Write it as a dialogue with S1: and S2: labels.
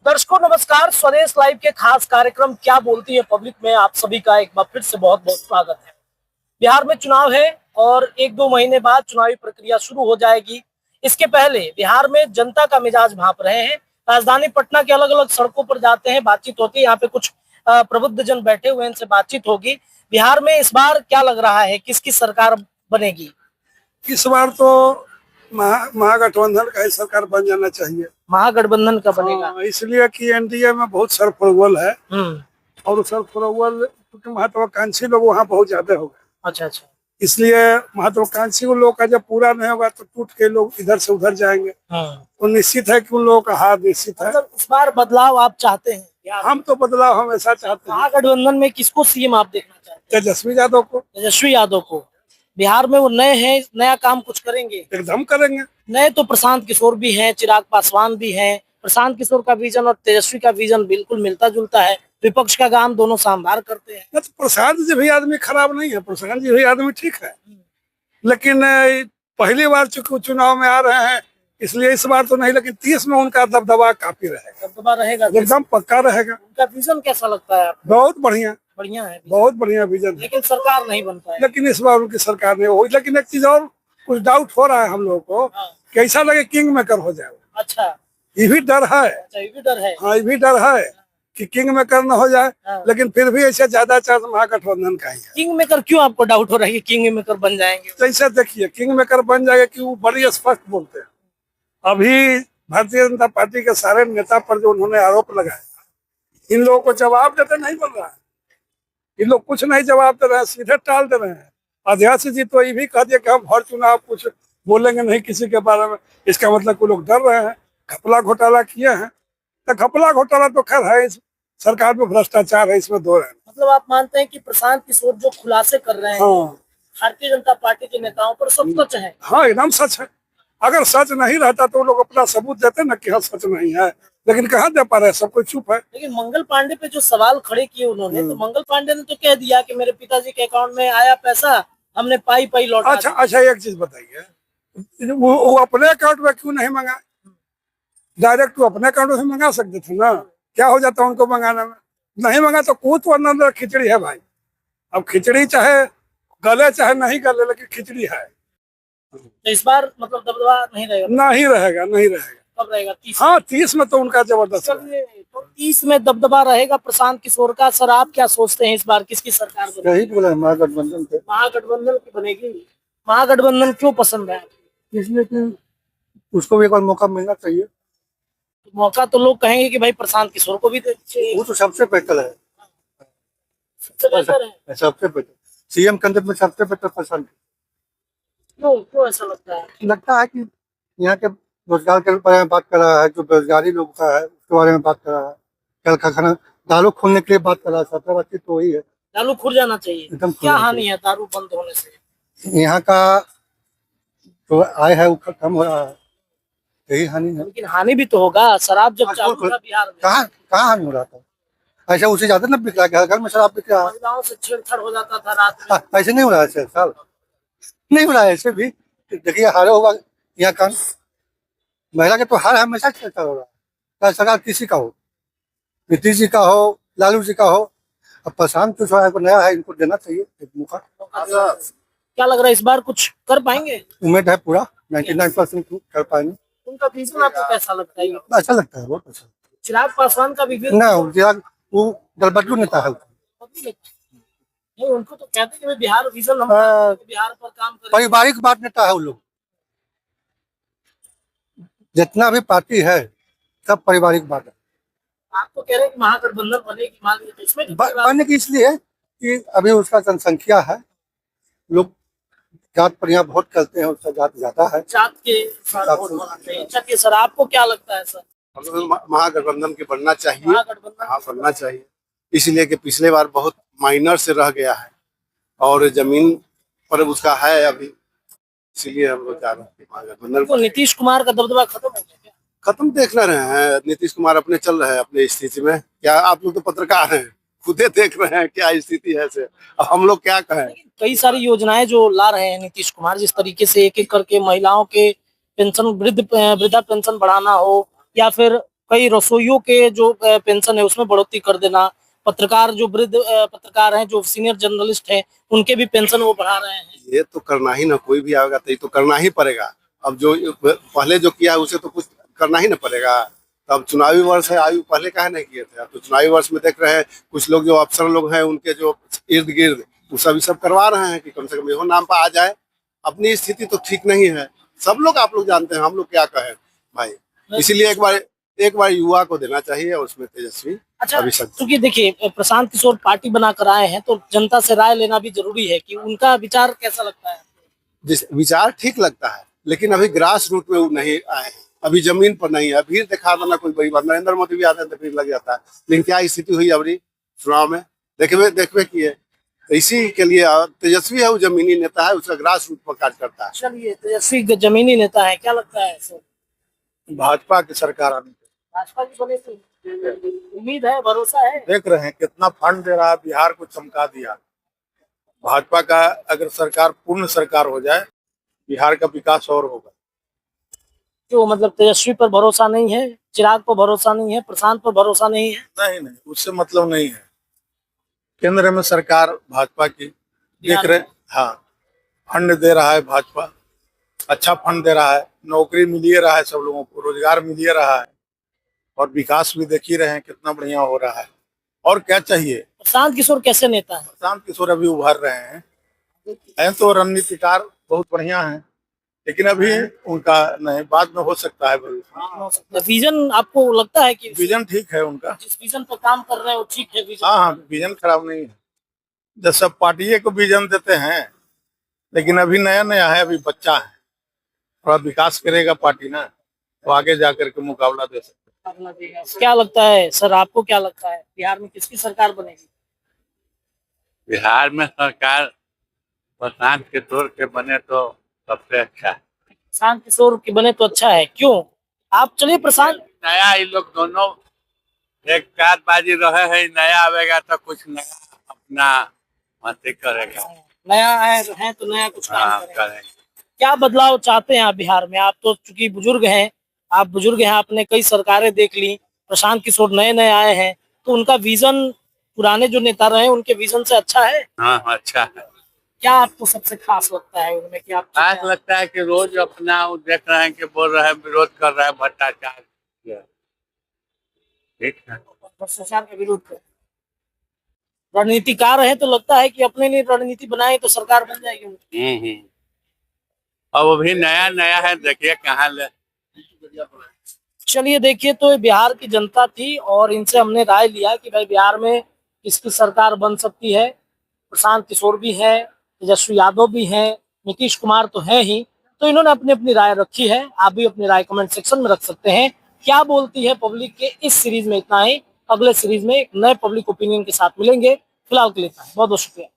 S1: दर्शकों नमस्कार। स्वदेश लाइव के खास कार्यक्रम क्या बोलती है पब्लिक में आप सभी का एक बार फिर से बहुत बहुत स्वागत है। बिहार में चुनाव है और एक दो महीने बाद चुनावी प्रक्रिया शुरू हो जाएगी। इसके पहले बिहार में जनता का मिजाज भांप रहे हैं। राजधानी पटना के अलग अलग सड़कों पर जाते हैं, बातचीत होती है। यहाँ पे कुछ प्रबुद्ध जन बैठे हुए हैं, इनसे बातचीत होगी। बिहार में इस बार क्या लग रहा है, किसकी सरकार बनेगी?
S2: इस बार तो महागठबंधन का ही सरकार बन जाना चाहिए।
S1: महागठबंधन का बनेगा?
S2: इसलिए कि एनडीए में बहुत सरफरोवल है और सरफरोवल क्योंकि महत्वाकांक्षी लोग वहाँ बहुत ज्यादा हो गए।
S1: अच्छा अच्छा।
S2: इसलिए महत्वाकांक्षी उन लोगों का जब पूरा नहीं होगा तो टूट के लोग इधर से उधर जाएंगे। तो निश्चित है कि उन लोगों का हार निश्चित है।
S1: मतलब इस बार बदलाव आप चाहते हैं?
S2: हम तो बदलाव हमेशा चाहते हैं।
S1: महागठबंधन में किसको सीएम आप देखना चाहते हैं?
S2: तेजस्वी यादव को।
S1: तेजस्वी यादव को। बिहार में वो नए हैं, नया काम कुछ करेंगे?
S2: एकदम करेंगे।
S1: नए तो प्रशांत किशोर भी हैं, चिराग पासवान भी हैं। प्रशांत किशोर का विजन और तेजस्वी का विजन बिल्कुल मिलता जुलता है। विपक्ष का काम दोनों सांभार करते हैं।
S2: तो प्रशांत जी भी आदमी खराब नहीं है, प्रशांत जी भी आदमी ठीक है, लेकिन पहली बार चूंकि चुनाव में आ रहे हैं इसलिए इस बार तो नहीं, लेकिन 30 में उनका दबदबा काफी रहेगा।
S1: दबदबा रहेगा?
S2: एकदम पक्का रहेगा।
S1: उनका विजन कैसा लगता है आपको?
S2: बहुत बढ़िया।
S1: बढ़िया है,
S2: बहुत बढ़िया विजन है।
S1: लेकिन सरकार नहीं बन पाई।
S2: लेकिन इस बार उनकी सरकार नहीं हुई। लेकिन एक चीज और कुछ डाउट हो रहा है हम लोगों को कि ऐसा लगे किंग मेकर हो जाए।
S1: अच्छा,
S2: ये भी डर है।
S1: अच्छा, ये भी डर है।
S2: हाँ, ये भी डर है कि किंग मेकर न हो जाए। लेकिन फिर भी ऐसे ज्यादा चांस महागठबंधन का ही है।
S1: किंग मेकर क्यों आपको डाउट हो रहा है कि किंग मेकर बन जाएंगे?
S2: जैसे देखिए किंग मेकर बन जाएगा कि वो बड़ी स्पष्ट बोलते हैं। अभी भारतीय जनता पार्टी के सारे नेता पर जो उन्होंने आरोप लगाया, इन लोगों को जवाब देते नहीं बन रहा है। इन लोग कुछ नहीं जवाब दे रहे हैं, सीधे टाल दे रहे हैं। अध्यक्ष जी तो ये भी कह दिया कि हम हर चुनाव कुछ बोलेंगे नहीं किसी के बारे में। इसका मतलब कि लोग डर रहे हैं, घपला घोटाला किए हैं। तो घपला घोटाला तो खैर है, इस सरकार में भ्रष्टाचार है, इसमें दो है।
S1: मतलब आप मानते हैं कि प्रशांत किशोर जो खुलासे कर रहे हैं भारतीय जनता पार्टी के नेताओं पर सब सच है?
S2: हाँ, एकदम सच है। अगर सच नहीं रहता तो लोग अपना सबूत देते ना कि हाँ सच नहीं है, लेकिन कहाँ दे पा रहे हैं, सब कोई चुप है।
S1: लेकिन मंगल पांडे पे जो सवाल खड़े किए उन्होंने, तो मंगल पांडे ने तो कह दिया कि मेरे पिताजी के अकाउंट में आया पैसा, हमने पाई पाई लौटा।
S2: अच्छा, एक चीज बताइए, वो अपने अकाउंट में क्यों नहीं मंगा? डायरेक्ट वो अपने अकाउंट में मंगा सकते थे ना। क्या हो जाता उनको मंगाने में? नहीं मंगा तो कूद अंदर खिचड़ी है भाई। अब खिचड़ी चाहे गले चाहे नहीं गले, लेकिन खिचड़ी है।
S1: तो इस बार मतलब दबदबा नहीं रहेगा?
S2: नहीं रहेगा, नहीं रहेगा।
S1: कब रहेगा? 30?
S2: हाँ, 30 में तो उनका जबरदस्त है।
S1: तो 30 में दबदबा रहेगा प्रशांत किशोर का। सर आप क्या सोचते हैं, इस बार किसकी सरकार बनेगी?
S2: यही बोला महागठबंधन पे।
S1: महागठबंधन की बनेगी। महागठबंधन क्यों पसंद है?
S2: इसलिए कि उसको भी एक बार मौका मिलना चाहिए।
S1: मौका तो लोग कहेंगे कि भाई प्रशांत किशोर को भी दे दीजिए।
S2: वो तो सबसे बेहतर है,
S1: सबसे बेहतर है।
S2: सबसे बेहतर सीएम कैंडिडेट में सबसे बेहतर पसंद।
S1: क्यों ऐसा
S2: लगता है कि यहाँ के रोजगार के बारे में बात कर रहा है, जो बेरोजगारी लोग का है उसके बारे में बात कर रहा है, कल कारखाना दारू खोलने के लिए बात कर रहा है। सबसे बातचीत तो वही है,
S1: दारू खुल जाना चाहिए।
S2: एकदम।
S1: क्या हानि है दारू बंद होने से?
S2: यहाँ का जो आय है वो कम हो रहा है, यही हानि है।
S1: लेकिन हानि भी तो होगा। शराब जब चालू था बिहार में,
S2: कहाँ हानि हो रहा था? ऐसा उसे ज्यादा न बिक रहा है, घर में शराब बिक रहा है,
S1: महिलाओं से छेड़छाड़ हो जाता था रात में।
S2: ऐसे नहीं हो रहा है साल, नहीं हो रहा है ऐसे भी। देखिए हारे होगा यहाँ का महिला के तो हार हमेशा छेड़छाड़ हो रहा है, चाहे सरकार किसी का हो, नीतीश जी का हो, लालू जी का हो। अब प्रशांत जो है नया है, इनको देना चाहिए एक मौका।
S1: क्या लग रहा है इस बार कुछ कर पाएंगे?
S2: उम्मीद है पूरा 99% कर पाएंगे।
S1: उनका विजन आपको कैसा लगता है?
S2: अच्छा लगता है, बहुत अच्छा।
S1: चिराग पासवान का भी
S2: ना वो दलबदलू नेता है,
S1: नहीं उनको तो कहते हैं कि बिहार विजन, हम बिहार पर काम करें।
S2: पारिवारिक बात नेता है वो लोग। जितना भी पार्टी है सब पारिवारिक बात है।
S1: आप तो कह रहे हैं कि महागठबंधन बनेगी, मान लीजिए, तो इसमें
S2: बनने की इसलिए कि अभी उसका जनसंख्या है, लोग जात पर यहाँ वोट करते हैं, उसका जात ज्यादा है,
S1: जात के साथ वोट होना चाहिए। अच्छा, सर आपको क्या लगता है? सर
S3: महागठबंधन के बनना चाहिए।
S1: महागठबंधन
S3: हाँ, बनना चाहिए, इसलिए कि पिछले बार बहुत माइनर से रह गया है और जमीन पर उसका है अभी, इसलिए हम लोग चाह रहे हैं महागठबंधन।
S1: तो नीतीश कुमार का दबदबा खत्म हो गया क्या?
S3: खत्म देख रहे हैं, नीतीश कुमार अपने चल रहे हैं अपने स्थिति में। क्या आप लोग तो पत्रकार हैं, खुदे देख रहे हैं क्या स्थिति है से, अब हम लोग क्या कहें।
S1: कई सारी योजनाएं जो ला रहे हैं नीतीश कुमार, जिस तरीके से एक एक करके महिलाओं के पेंशन, वृद्धा पेंशन बढ़ाना हो, या फिर कई रसोइयों के जो पेंशन है उसमें बढ़ोतरी कर देना, पत्रकार जो वृद्ध पत्रकार हैं, जो सीनियर जर्नलिस्ट हैं, उनके भी पेंशन वो बढ़ा रहे हैं।
S3: ये तो करना ही ना, कोई भी आएगा तो ये तो करना ही पड़ेगा। अब जो पहले जो किया है उसे तो कुछ करना ही ना पड़ेगा। अब चुनावी वर्ष है, आयु पहले काहे नहीं किए थे। अब तो चुनावी वर्ष में देख रहे हैं कुछ लोग जो अफसर लोग हैं उनके जो इर्द गिर्द वो सब करवा रहे हैं कि कम से कम यहो नाम पर आ जाए। अपनी स्थिति तो ठीक नहीं है, सब लोग आप लोग जानते हैं, हम लोग क्या कहें भाई। इसीलिए एक बार युवा को देना चाहिए और उसमें तेजस्वी।
S1: अच्छा,
S3: अभिषेक
S1: क्योंकि देखिए प्रशांत किशोर पार्टी बनाकर आए हैं तो जनता से राय लेना भी जरूरी है कि उनका विचार कैसा लगता है।
S3: जिस विचार ठीक लगता है, लेकिन अभी ग्रास रूट में वो नहीं आए हैं, अभी जमीन पर नहीं है। भीड़ दिखा देना कोई बड़ी बात, नरेंद्र मोदी भी आते हैं तो भीड़ लग जाता है। लेकिन क्या स्थिति हुई अभी चुनाव में देखबे किए। तो इसी के लिए तेजस्वी है, वो जमीनी नेता है, उसका ग्रास रूट पर कार्य करता है।
S1: चलिए, तेजस्वी जमीनी नेता है, क्या लगता है सर?
S2: भाजपा की सरकार आने के
S1: भाजपा की बने से उम्मीद है, भरोसा है।
S2: देख रहे हैं कितना फंड दे रहा है, बिहार को चमका दिया। भाजपा का अगर सरकार पूर्ण सरकार हो जाए, बिहार का विकास और होगा।
S1: जो मतलब तेजस्वी पर भरोसा नहीं है, चिराग पर भरोसा नहीं है, प्रशांत पर भरोसा नहीं है।
S2: नहीं, उससे मतलब नहीं है। केंद्र में सरकार भाजपा की देख रहे, हाँ, फंड दे रहा है भाजपा, अच्छा फंड दे रहा है, नौकरी मिल ही रहा है, सब लोगों को रोजगार मिल ही रहा है, और विकास भी देख ही रहे हैं कितना बढ़िया हो रहा है। और क्या चाहिए।
S1: प्रशांत किशोर कैसे नेता है?
S2: प्रशांत किशोर अभी उभर रहे हैं तो रणनीतिकार बहुत बढ़िया हैं, लेकिन अभी उनका नहीं, बाद में हो सकता है भविष्य।
S1: विजन आपको लगता है कि
S2: विजन ठीक है उनका,
S1: जिस विजन पर काम कर रहे हैं वो ठीक है विजन?
S2: हाँ, विजन खराब नहीं है। जब सब पार्टी को विजन देते हैं, लेकिन अभी नया नया है, अभी बच्चा है, थोड़ा विकास करेगा पार्टी ना, तो आगे जाकर के मुकाबला दे सकते।
S1: क्या लगता है सर, आपको क्या लगता है बिहार में किसकी सरकार बनेगी?
S4: बिहार में सरकार प्रशांत किशोर के बने तो सबसे अच्छा है।
S1: प्रशांत किशोर के बने तो अच्छा है, क्यों? आप चलिए प्रशांत।
S4: नया ये लोग दोनों एक चारबाजी रहे हैं, नया आवेगा तो कुछ नया अपना मस्ती करेगा।
S1: नया है तो नया कुछ काम
S4: हाँ,
S1: करेगा।
S4: करेंगे।
S1: क्या बदलाव चाहते हैं आप बिहार में? आप तो चूंकि बुजुर्ग हैं, आपने कई सरकारें देख ली। प्रशांत किशोर नए नए आए हैं, तो उनका विजन पुराने जो नेता रहे उनके विजन से अच्छा है।
S4: हाँ, अच्छा है।
S1: क्या आपको सबसे खास लगता है उनमें कि आप
S4: खास लगता है कि रोज अपना वो देख रहे हैं कि बोल रहे हैं, विरोध कर रहे हैं भ्रष्टाचार। ठीक है,
S1: भ्रष्टाचार के विरुद्ध रणनीतिकार है, तो लगता है कि अपने लिए रणनीति बनाए तो सरकार बन जाएगी उनकी।
S4: अब वो भी नया नया है, देखिए कहाँ ले।
S1: चलिए, देखिए तो ये बिहार की जनता थी और इनसे हमने राय लिया कि भाई बिहार में किसकी सरकार बन सकती है। प्रशांत किशोर भी है, तेजस्वी यादव भी है, नीतीश कुमार तो है ही। तो इन्होंने अपनी अपनी राय रखी है, आप भी अपनी राय कमेंट सेक्शन में रख सकते हैं। क्या बोलती है पब्लिक के इस सीरीज में इतना ही। अगले सीरीज में एक नए पब्लिक ओपिनियन के साथ मिलेंगे। फिलहाल के लिए बहुत बहुत शुक्रिया।